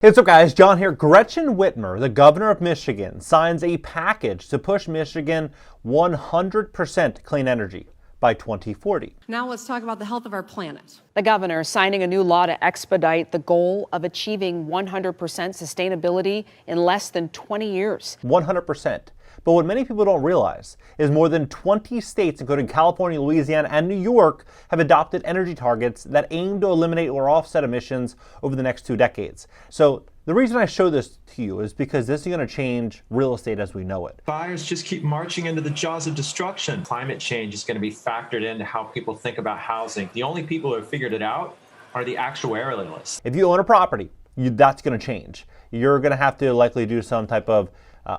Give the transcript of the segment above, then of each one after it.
Hey, what's up guys, John here. Gretchen Whitmer, the governor of Michigan, signs a package to push Michigan 100% clean energy by 2040. Now let's talk about the health of our planet. The governor signing a new law to expedite the goal of achieving 100% sustainability in less than 20 years. 100%. But what many people don't realize is more than 20 states, including California, Louisiana, and New York, have adopted energy targets that aim to eliminate or offset emissions over the next 2 decades. So the reason I show this to you is because this is going to change real estate as we know it. Buyers just keep marching into the jaws of destruction. Climate change is going to be factored into how people think about housing. The only people who have figured it out are the actuarialists. If you own a property, that's going to change. You're going to have to likely do some type of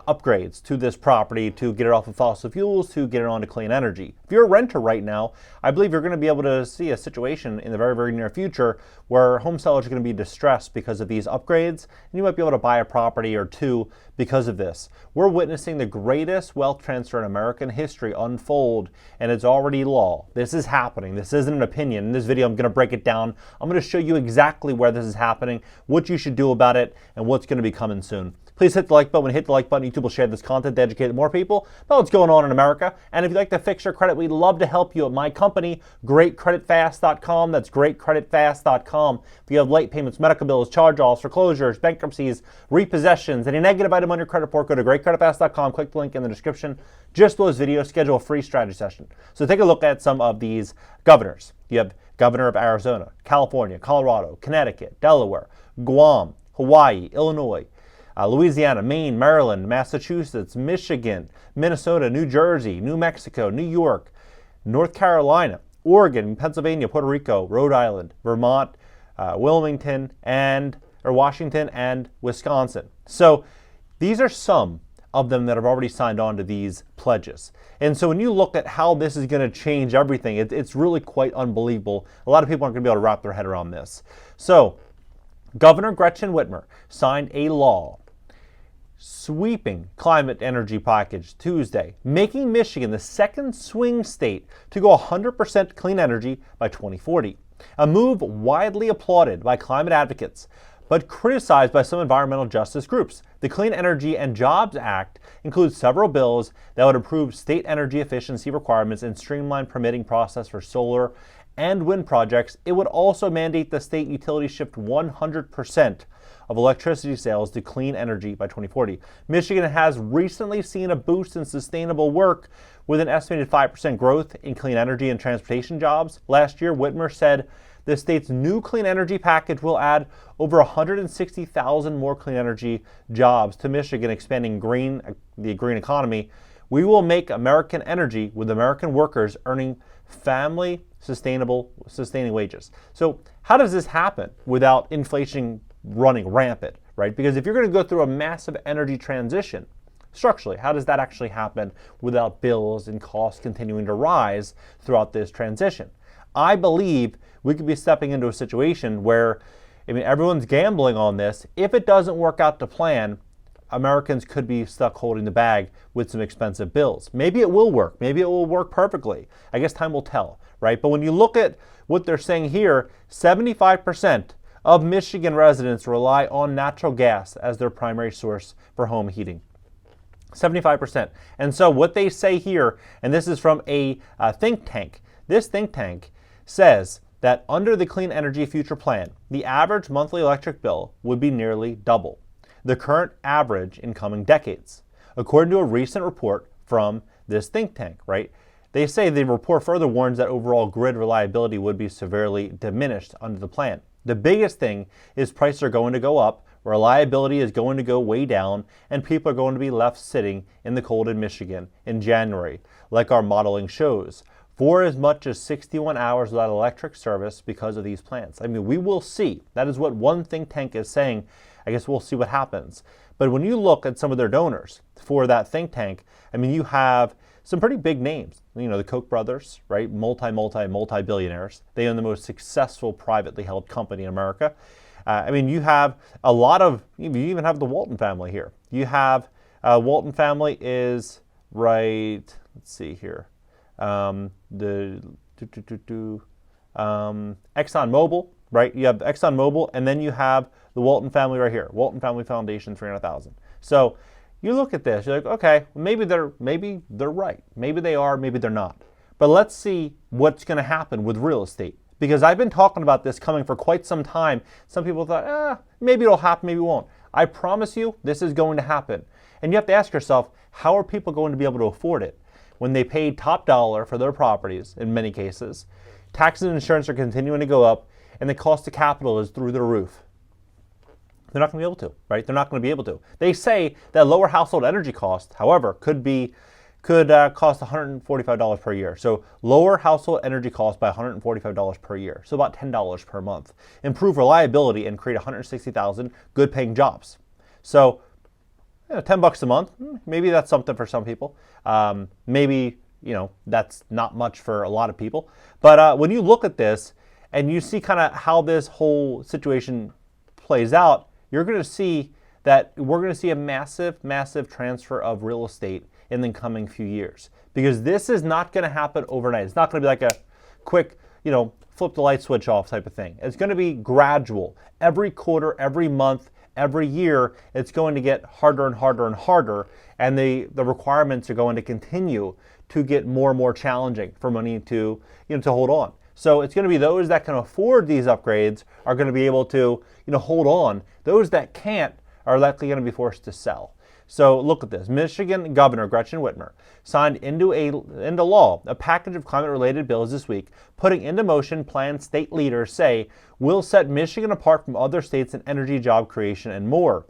upgrades to this property to get it off of fossil fuels, to get it onto clean energy. If you're a renter right now, I believe you're going to be able to see a situation in the very, very near future where home sellers are going to be distressed because of these upgrades, and you might be able to buy a property or two because of this. We're witnessing the greatest wealth transfer in American history unfold, and it's already law. This is happening. This isn't an opinion. In this video, I'm going to break it down. I'm going to show you exactly where this is happening, what you should do about it, and what's going to be coming soon. Please hit the like button. When you hit the like button, YouTube will share this content to educate more people about what's going on in America. And if you'd like to fix your credit, we'd love to help you at my company, GreatCreditFast.com. That's GreatCreditFast.com. If you have late payments, medical bills, charge-offs, foreclosures, bankruptcies, repossessions, any negative item on your credit report, go to GreatCreditFast.com. Click the link in the description. Just those videos, schedule a free strategy session. So take a look at some of these governors. You have Governor of Arizona, California, Colorado, Connecticut, Delaware, Guam, Hawaii, Illinois, Louisiana, Maine, Maryland, Massachusetts, Michigan, Minnesota, New Jersey, New Mexico, New York, North Carolina, Oregon, Pennsylvania, Puerto Rico, Rhode Island, Vermont, Washington, and Wisconsin. So these are some of them that have already signed on to these pledges. And so when you look at how this is going to change everything, it's really quite unbelievable. A lot of people aren't going to be able to wrap their head around this. So Governor Gretchen Whitmer signed a law sweeping climate energy package Tuesday, making Michigan the second swing state to go 100% clean energy by 2040. A move widely applauded by climate advocates, but criticized by some environmental justice groups. The Clean Energy and Jobs Act includes several bills that would improve state energy efficiency requirements and streamline permitting process for solar and wind projects. It would also mandate the state utility shift 100% of electricity sales to clean energy by 2040. Michigan has recently seen a boost in sustainable work with an estimated 5% growth in clean energy and transportation jobs. Last year, Whitmer said the state's new clean energy package will add over 160,000 more clean energy jobs to Michigan, expanding the green economy. We will make American energy with American workers earning sustaining wages. So how does this happen without inflation running rampant, right? Because if you're going to go through a massive energy transition, structurally, how does that actually happen without bills and costs continuing to rise throughout this transition? I believe we could be stepping into a situation where, everyone's gambling on this. If it doesn't work out to plan, Americans could be stuck holding the bag with some expensive bills. Maybe it will work. Maybe it will work perfectly. I guess time will tell, right? But when you look at what they're saying here, 75% of Michigan residents rely on natural gas as their primary source for home heating. 75%. And so what they say here, and this is from a think tank, this think tank says that under the Clean Energy Future Plan, the average monthly electric bill would be nearly double the current average in coming decades. According to a recent report from this think tank, right? They say the report further warns that overall grid reliability would be severely diminished under the plan. The biggest thing is prices are going to go up, reliability is going to go way down, and people are going to be left sitting in the cold in Michigan in January, like our modeling shows, for as much as 61 hours without electric service because of these plants. We will see. That is what one think tank is saying. I guess we'll see what happens. But when you look at some of their donors for that think tank, you have some pretty big names. The Koch brothers, right? Multi-billionaires. They own the most successful privately held company in America. You have a lot of, you even have the Walton family here. You have, Walton family is right, let's see here. ExxonMobil, right? You have ExxonMobil, and then you have the Walton family right here. Walton Family Foundation, $300,000. So you look at this, you're like, okay, maybe they're right. Maybe they are, maybe they're not. But let's see what's going to happen with real estate. Because I've been talking about this coming for quite some time. Some people thought, maybe it'll happen, maybe it won't. I promise you, this is going to happen. And you have to ask yourself, how are people going to be able to afford it when they pay top dollar for their properties in many cases? Taxes and insurance are continuing to go up, and the cost of capital is through the roof. They're not going to be able to, right? They're not going to be able to. They say that lower household energy cost, however, could cost $145 per year. So lower household energy costs by $145 per year. So about $10 per month. Improve reliability and create 160,000 good paying jobs. So $10 a month, maybe that's something for some people. Maybe, that's not much for a lot of people. But when you look at this and you see kind of how this whole situation plays out, you're going to see that we're going to see a massive, massive transfer of real estate in the coming few years. Because this is not going to happen overnight. It's not going to be like a quick, flip the light switch off type of thing. It's going to be gradual. Every quarter, every month, every year, it's going to get harder and harder and harder. And the requirements are going to continue to get more and more challenging for money to hold on. So it's going to be those that can afford these upgrades are going to be able to hold on. Those that can't are likely going to be forced to sell. So look at this. Michigan Governor Gretchen Whitmer signed into law a package of climate-related bills this week, putting into motion plans state leaders say will set Michigan apart from other states in energy, job creation, and more.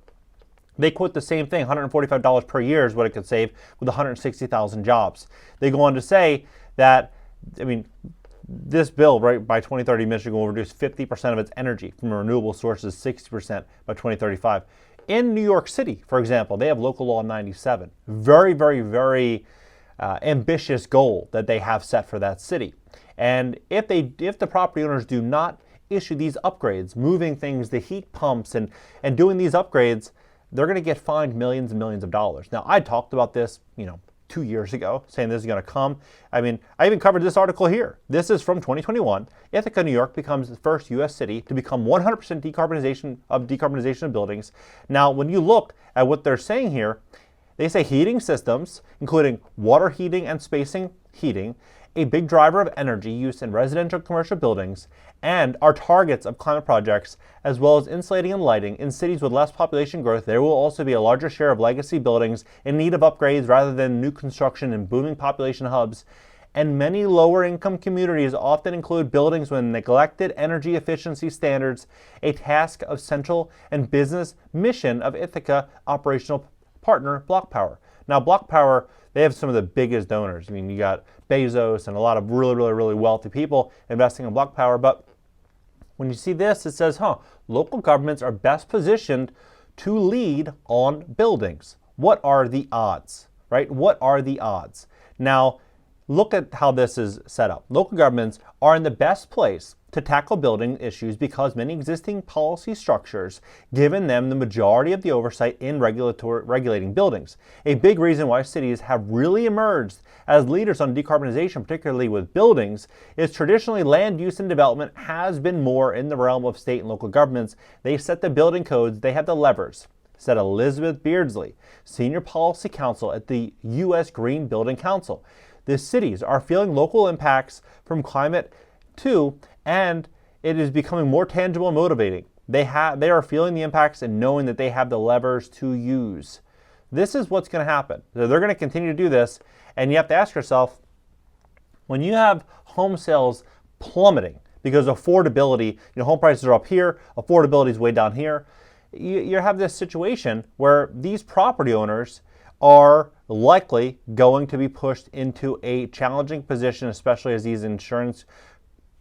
They quote the same thing, $145 per year is what it could save with 160,000 jobs. They go on to say that, this bill, right, by 2030, Michigan will reduce 50% of its energy from renewable sources, 60% by 2035. In New York City, for example, they have Local Law 97. Very, very, very ambitious goal that they have set for that city. And if the property owners do not issue these upgrades, moving things, the heat pumps, and doing these upgrades, they're going to get fined millions and millions of dollars. Now, I talked about this, 2 years ago, saying this is going to come. I even covered this article here. This is from 2021. Ithaca, New York becomes the first U.S. city to become 100% decarbonization of buildings. Now, when you look at what they're saying here, they say heating systems, including water heating and spacing heating, a big driver of energy use in residential and commercial buildings, and are targets of climate projects, as well as insulating and lighting. In cities with less population growth, there will also be a larger share of legacy buildings in need of upgrades rather than new construction in booming population hubs. And many lower income communities often include buildings with neglected energy efficiency standards, a task of central and business mission of Ithaca operational partner Block Power. Now, Block Power, they have some of the biggest donors. You got Bezos and a lot of really, really, really wealthy people investing in Block Power. But when you see this, it says, local governments are best positioned to lead on buildings. What are the odds, right? What are the odds? Now, look at how this is set up. Local governments are in the best place to tackle building issues because many existing policy structures given them the majority of the oversight in regulating buildings. A big reason why cities have really emerged as leaders on decarbonization, particularly with buildings, is traditionally land use and development has been more in the realm of state and local governments. They set the building codes, they have the levers, said Elizabeth Beardsley, Senior Policy Counsel at the U.S. Green Building Council. The cities are feeling local impacts from climate too, and it is becoming more tangible and motivating. They are feeling the impacts and knowing that they have the levers to use. This is what's going to happen. So they're going to continue to do this, and you have to ask yourself, when you have home sales plummeting because affordability, home prices are up here, affordability is way down here, you have this situation where these property owners are likely going to be pushed into a challenging position, especially as these insurance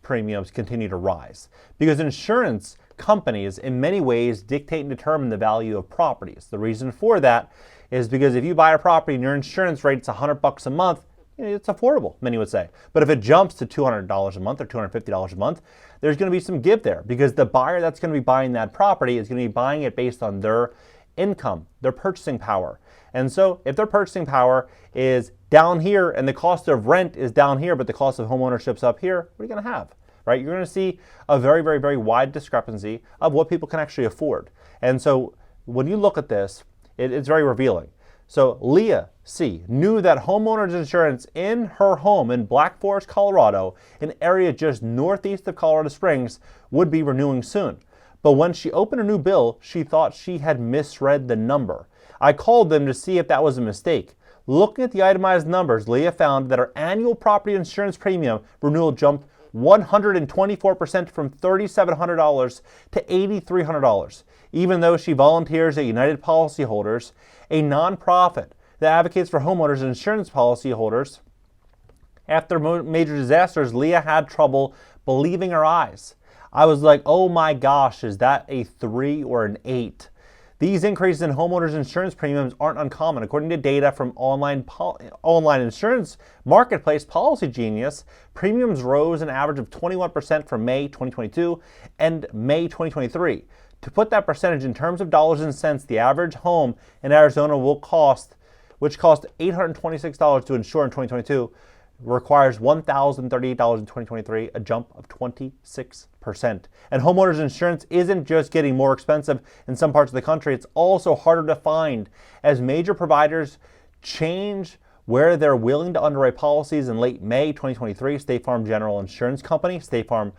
premiums continue to rise. Because insurance companies in many ways dictate and determine the value of properties. The reason for that is because if you buy a property and your insurance rate's $100 a month, it's affordable, many would say. But if it jumps to $200 a month or $250 a month, there's going to be some give there because the buyer that's going to be buying that property is going to be buying it based on their income, their purchasing power. And so if their purchasing power is down here and the cost of rent is down here, but the cost of home ownership's up here, what are you going to have, right? You're going to see a very, very, very wide discrepancy of what people can actually afford. And so when you look at this, it's very revealing. So Leah C. knew that homeowners insurance in her home in Black Forest, Colorado, an area just northeast of Colorado Springs, would be renewing soon. But when she opened a new bill, she thought she had misread the number. I called them to see if that was a mistake. Looking at the itemized numbers, Leah found that her annual property insurance premium renewal jumped 124% from $3,700 to $8,300, even though she volunteers at United Policyholders, a nonprofit that advocates for homeowners insurance policyholders. After major disasters, Leah had trouble believing her eyes. I was like, oh my gosh, is that a 3 or an 8? These increases in homeowners insurance premiums aren't uncommon. According to data from online insurance marketplace Policy Genius, premiums rose an average of 21% from May 2022 and May 2023. To put that percentage in terms of dollars and cents, the average home in Arizona which cost $826 to insure in 2022, requires $1,038 in 2023, a jump of 26%. And homeowners insurance isn't just getting more expensive in some parts of the country, it's also harder to find as major providers change where they're willing to underwrite policies. In late May 2023, State Farm General Insurance Company, State Farm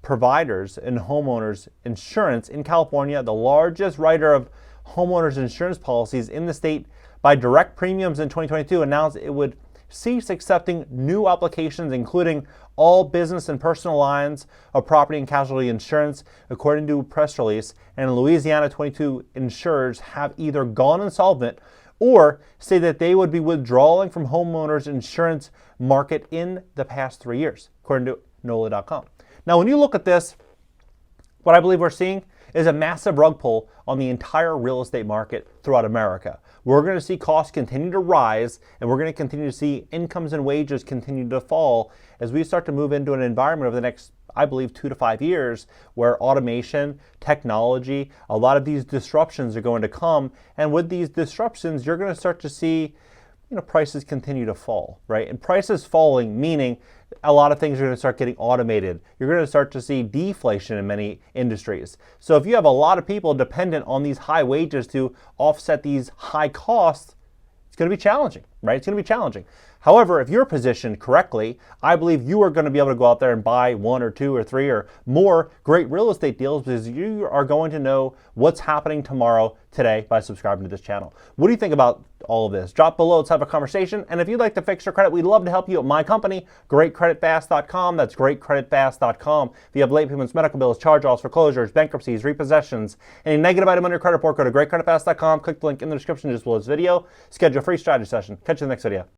Providers and Homeowners Insurance in California, the largest writer of homeowners insurance policies in the state by direct premiums in 2022, announced it would cease accepting new applications, including all business and personal lines of property and casualty insurance, according to a press release. And in Louisiana, 22 insurers have either gone insolvent or say that they would be withdrawing from homeowners insurance market in the past 3 years, according to NOLA.com. Now, when you look at this, what I believe we're seeing is a massive rug pull on the entire real estate market throughout America. We're going to see costs continue to rise, and we're going to continue to see incomes and wages continue to fall as we start to move into an environment over the next, I believe, 2 to 5 years where automation, technology, a lot of these disruptions are going to come. And with these disruptions, you're going to start to see prices continue to fall, right? And prices falling, meaning a lot of things are going to start getting automated. You're going to start to see deflation in many industries. So if you have a lot of people dependent on these high wages to offset these high costs, it's going to be challenging, right? It's going to be challenging. However, if you're positioned correctly, I believe you are going to be able to go out there and buy 1 or 2 or 3 or more great real estate deals because you are going to know what's happening tomorrow today by subscribing to this channel. What do you think about all of this? Drop below, let's have a conversation. And if you'd like to fix your credit, we'd love to help you at my company, GreatCreditFast.com. That's GreatCreditFast.com. If you have late payments, medical bills, charge-offs, foreclosures, bankruptcies, repossessions, any negative item on your credit report, go to GreatCreditFast.com. Click the link in the description just below this video. Schedule a free strategy session. Catch you in the next video.